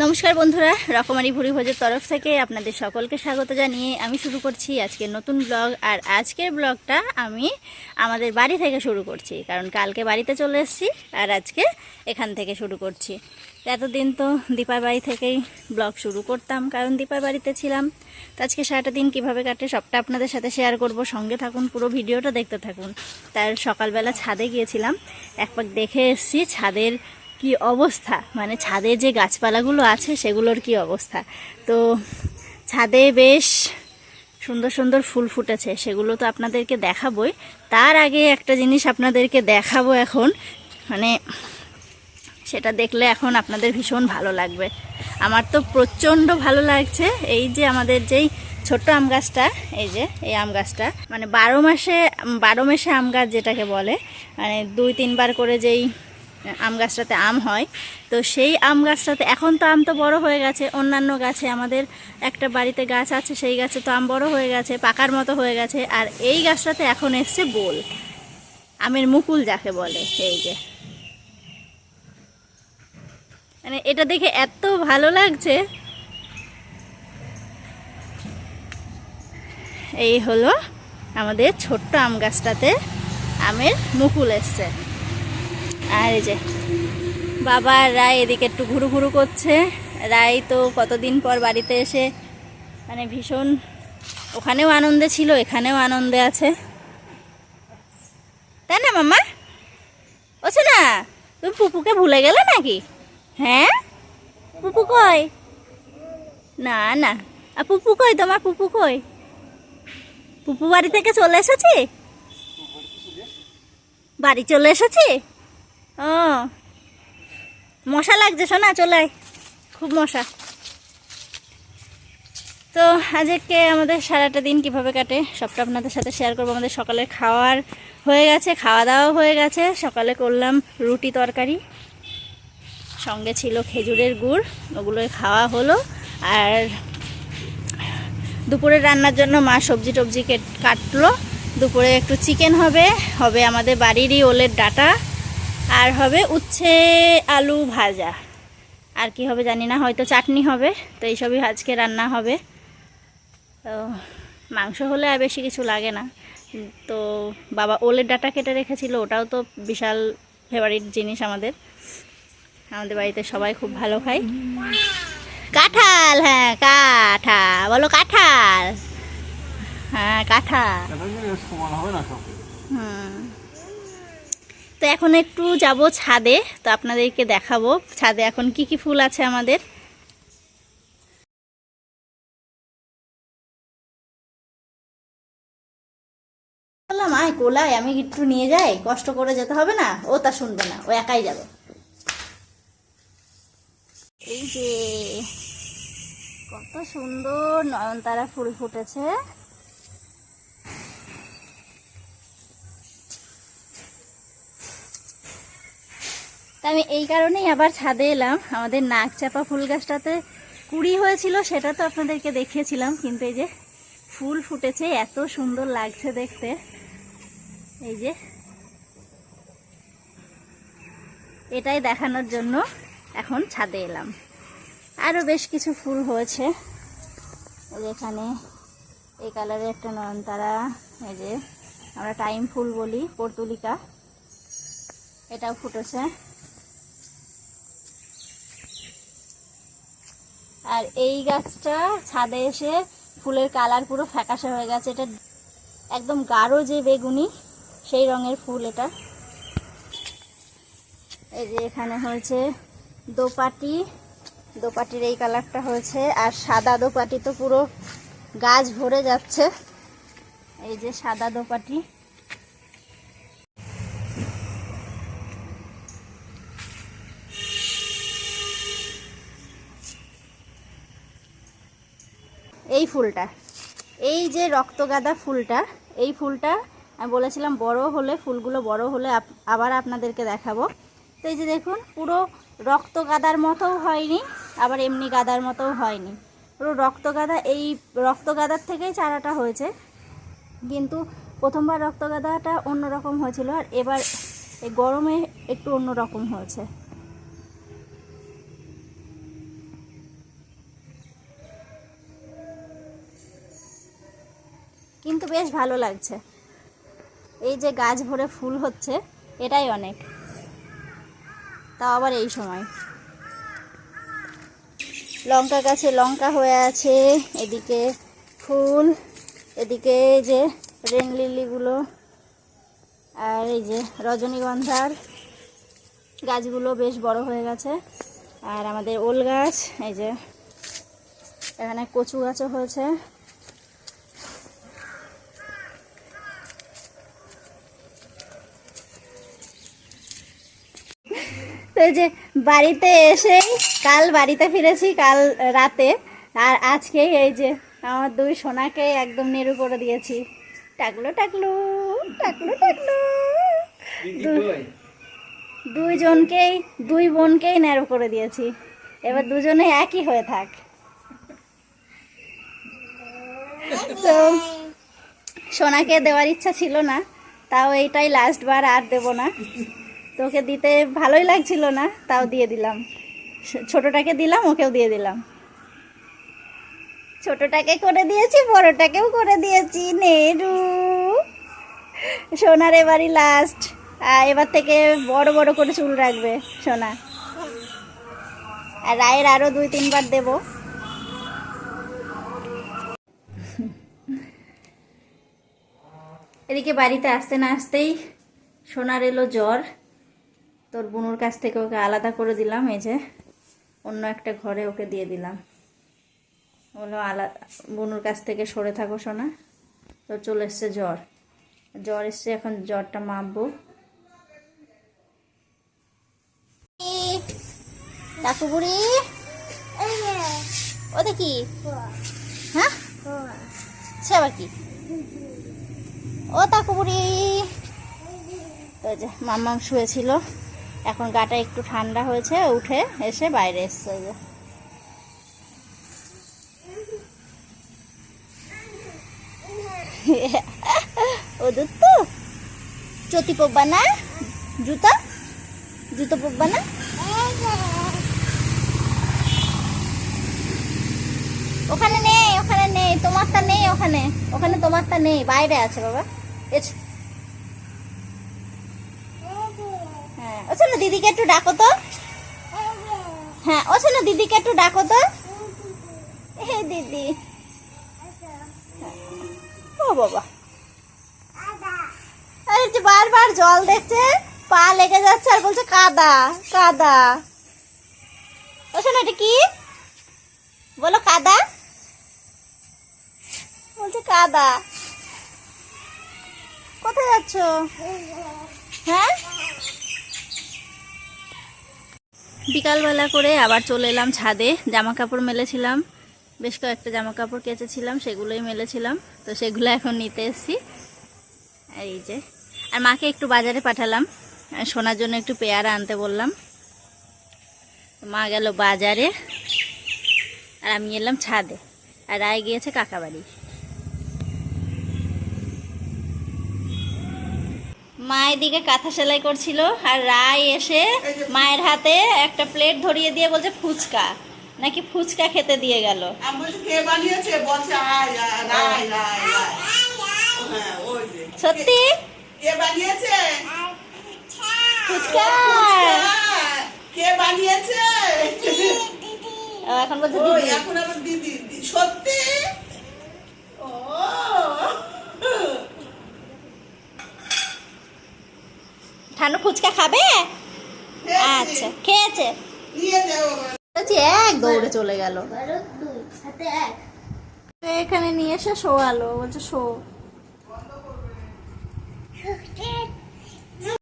নমস্কার বন্ধুরা, রকমারি ভুরি ভোজের তরফ থেকে আপনাদের সকলকে স্বাগত জানিয়ে আমি শুরু করছি আজকের নতুন ব্লগ। আর আজকের ব্লগটা আমি আমাদের বাড়ি থেকে শুরু করছি, কারণ কালকে বাড়িতে চলে এসেছি আর আজকে এখান থেকে শুরু করছি। এতদিন তো দীপার বাড়ি থেকেই ব্লগ শুরু করতাম, কারণ দীপার বাড়িতে ছিলাম। তো আজকে সারাটা দিন কীভাবে কাটে সবটা আপনাদের সাথে শেয়ার করব, সঙ্গে থাকুন, পুরো ভিডিওটা দেখতে থাকুন। তার সকালবেলা ছাদে গিয়েছিলাম, একবার দেখে এসেছি ছাদের কি অবস্থা, মানে ছাদে যে গাছপালাগুলো আছে সেগুলোর কি অবস্থা। তো ছাদে বেশ সুন্দর সুন্দর ফুল ফুটেছে, সেগুলো তো আপনাদেরকে দেখাবোই। তার আগে একটা জিনিস আপনাদেরকে দেখাবো এখন, মানে সেটা দেখলে এখন আপনাদের ভীষণ ভালো লাগবে। আমার তো প্রচণ্ড ভালো লাগছে। এই যে আমাদের যেই ছোট্ট আম গাছটা, এই যে এই আম গাছটা, মানে 12 মাসে আম গাছ যেটাকে বলে, মানে 2-3 বার করে যেই আম গাছটাতে আম হয়, তো সেই আম গাছটাতে এখন তো আম তো বড় হয়ে গেছে। অন্যান্য গাছে আমাদের একটা বাড়িতে গাছ আছে, সেই গাছে তো আম বড় হয়ে গেছে, পাকার মতো হয়ে গেছে। আর এই গাছটাতে এখন এসছে বোল, আমের মুকুল যাকে বলে। এই যে মানে এটা দেখে এত ভালো লাগছে। এই হলো আমাদের ছোট্ট আম গাছটাতে আমের মুকুল এসছে। আর এই যে বাবা রায় এদিকে একটু ঘুরু ঘুরু করছে। রায় তো কতদিন পর বাড়িতে এসে মানে ভীষণ, ওখানেও আনন্দে ছিল, এখানেও আনন্দে আছে, তাই না মামা? ওছে না, তুমি পুপুকে ভুলে গেলে নাকি? হ্যাঁ, পুপু কই? না না, আর পুপু কই? তোমার পুপু কই? পুপু বাড়ি থেকে চলে এসেছি, বাড়ি চলে এসেছি। ও, মশা লাগছে শোনা, চলে আয়, খুব মশা। তো আজকে আমাদের সারাটা দিন কিভাবে কাটে সবটা আপনাদের সাথে শেয়ার করবো। আমাদের সকালের খাওয়ার হয়ে গেছে, খাওয়া দাওয়া হয়ে গেছে। সকালে করলাম রুটি তরকারি, সঙ্গে ছিল খেজুরের গুড়, ওগুলোই খাওয়া হলো। আর দুপুরে রান্নার জন্য মা সবজি টবজি কাটলো। দুপুরে একটু চিকেন হবে আমাদের বাড়িরই ওলের ডাঁটা, আর হবে উচ্ছে আলু ভাজা। আর কি হবে জানি না, হয়তো চাটনি হবে। তো এইসবই আজকে রান্না হবে। তো মাংস হলে আর বেশি কিছু লাগে না। তো বাবা ওলের ডাঁটা কেটে রেখেছিল, ওটাও তো বিশাল ফেভারিট জিনিস আমাদের বাড়িতে সবাই খুব ভালো খায়। কাঁঠাল, হ্যাঁ কাঁঠাল বলো, কাঁঠাল, হ্যাঁ কাঁঠাল। তো এখন একটু যাব ছাদে, তো আপনাদেরকে দেখাবো ছাদে এখন কি কি ফুল আছে আমাদের। বললাম আয় কোলায়, আমি একটু নিয়ে যাই, কষ্ট করে যেতে হবে না। ও তা শুনবে না, ও একাই যাবে। এই যে কত সুন্দর নয়নতারা ফুল ফুটেছে। আমি এই কারণেই আবার ছাদে এলাম। আমাদের নাকচাপা ফুল গাছটাতে কুড়ি হয়েছিল, সেটা তো আপনাদেরকে দেখিয়েছিলাম, কিন্তু এই যে ফুল ফুটেছে, এত সুন্দর লাগছে দেখতে। এই যে এটাই দেখানোর জন্য এখন ছাদে এলাম। আরও বেশ কিছু ফুল হয়েছে, এখানে এই কালারের একটা নয়নতারা, এই যে আমরা টাইম ফুল বলি, পর্তুলিকা, এটাও ফুটেছে। আর এই গাছটা ছাদে এসে ফুলের কালার পুরো ফ্যাকাশে হয়ে গেছে। এটা একদম গাঢ় যে বেগুনি, সেই রঙের ফুল এটা। এই যে এখানে হয়েছে দোপাটির এই কালারটা হয়েছে, আর সাদা দোপাটি তো পুরো গাছ ভরে যাচ্ছে। এই যে সাদা দোপাটি। এই ফুলটা, এই যে রক্তগাঁদা ফুলটা, এই ফুলটা আমি বলেছিলাম বড় হলে, ফুলগুলো বড় হলে আবার আপনাদেরকে দেখাবো। তো এই যে দেখুন, পুরো রক্তগাঁদার মতোও হয়নি, আবার এমনি গাঁদার মতোও হয়নি, পুরো রক্তগাঁদা। এই রক্তগাঁদার থেকেই চারাটা হয়েছে, কিন্তু প্রথমবার রক্তগাঁদাটা অন্যরকম হয়েছিল, আর এবার এই গরমে একটু অন্যরকম হয়েছে। কিন্তু বেশ ভালো লাগছে। এই যে গাছ ভরে ফুল হচ্ছে, এটাই অনেক, তাও আবার এই সময়। লঙ্কা গাছে লঙ্কা হয়ে আছে, এদিকে ফুল, এদিকে এই যে রেন লিলিগুলো, আর এই যে রজনীগন্ধার গাছগুলো বেশ বড় হয়ে গেছে। আর আমাদের ওল গাছ, এই যে এখানে কচু গাছও হয়েছে। তো এই যে বাড়িতে এসে, কাল বাড়িতে ফিরেছি কাল রাতে, আর আজকে এই যে আমার দুই সোনাকে একদম নেড়ু করে দিয়েছি। টাকলু টাকলু টাকলু টাকলু, দুইজনকেই, দুই বোনকেই নেড়ু করে দিয়েছি। এবার দুজনে একই হয়ে থাক। তো সোনাকে দেওয়ার ইচ্ছা ছিল না, তাও এইটাই লাস্ট বার, আর দেব না। তোকে দিতে ভালোই লাগছিল না, তাও দিয়ে দিলাম। ছোটটাকে দিলাম, ওকেও দিয়ে দিলাম। ছোটটাকে করে দিয়েছি, বড়টাকেও করে দিয়েছি নেড়ু। সোনার এবারই লাস্ট, এবার থেকে বড় বড় করে চুল রাখবে সোনা। আর রায়ের আরও 2-3 বার দেব। এদিকে বাড়িতে আসতে না আসতেই সোনার এলো জ্বর। তোর বুনুর কাছ থেকে ওকে আলাদা করে দিলাম, এই যে অন্য একটা ঘরে ওকে দিয়ে দিলাম। বললো আলাদা, বুনুর কাছ থেকে সরে থাকো সোনা। তোর চলে এসছে জ্বর, জ্বর এসছে, এখন জ্বরটা মাপবো। কাকু বুড়ি ও দেখি, হ্যাঁ সে আবার কি? ও কাকু বুড়ি। তো যে মাম্মাম শুয়েছিল, এখন গাটা একটু ঠান্ডা হয়েছে, উঠে এসে বাইরে এসছে। যে ও দুধ তো চটি পকবা না, জুতো জুতো পকবা না। ওখানে নেই, ওখানে নেই, তোমারটা নেই ওখানে, ওখানে তোমারটা নেই, বাইরে আছে বাবা। হ্যাঁ ও শোনো, দিদিকে একটু ডাকো তো। হ্যাঁ ও শোনো, দিদিকে একটু ডাকো তো। হে দিদি, ও বাবা, আরে বারবার জল দেখছে, পা লেগে যাচ্ছে, আর বলছে কাদা কাদা। ও শোনো, এটা কি বলো? কাদা বলছে, কাদা। কোথায় যাচ্ছ? হ্যাঁ, বিকালবেলা করে আবার চলে এলাম ছাদে। জামা কাপড় মেলেছিলাম, বেশ কয়েকটা জামা কাপড় কেচেছিলাম, সেগুলোই মেলেছিলাম। তো সেগুলো এখন নিতে এসেছি। এই যে, আর মাকে একটু বাজারে পাঠালাম, সোনার জন্য একটু পেয়ারা আনতে বললাম। মা গেল বাজারে, আর আমি এলাম ছাদে, আর রায় গিয়েছে কাকা বাড়ি। মা এদিকে কাঁথা সেলাই করছিল, আর রায় এসে মায়ের হাতে একটা প্লেট ধরিয়ে দিয়ে বলছে ফুচকা, নাকি ফুচকা খেতে দিয়ে গেল। সত্যি ফুচকা কে বানিয়েছে? এখন বলছে দিদি। এখন আবার দিদি, সত্যি? ও ঠানু ফুচকা খাবে? আচ্ছা, খেয়েছে। এক দৌড়ে চলে গেল, এখানে নিয়ে এসে শোয়ালো, বলছে শো।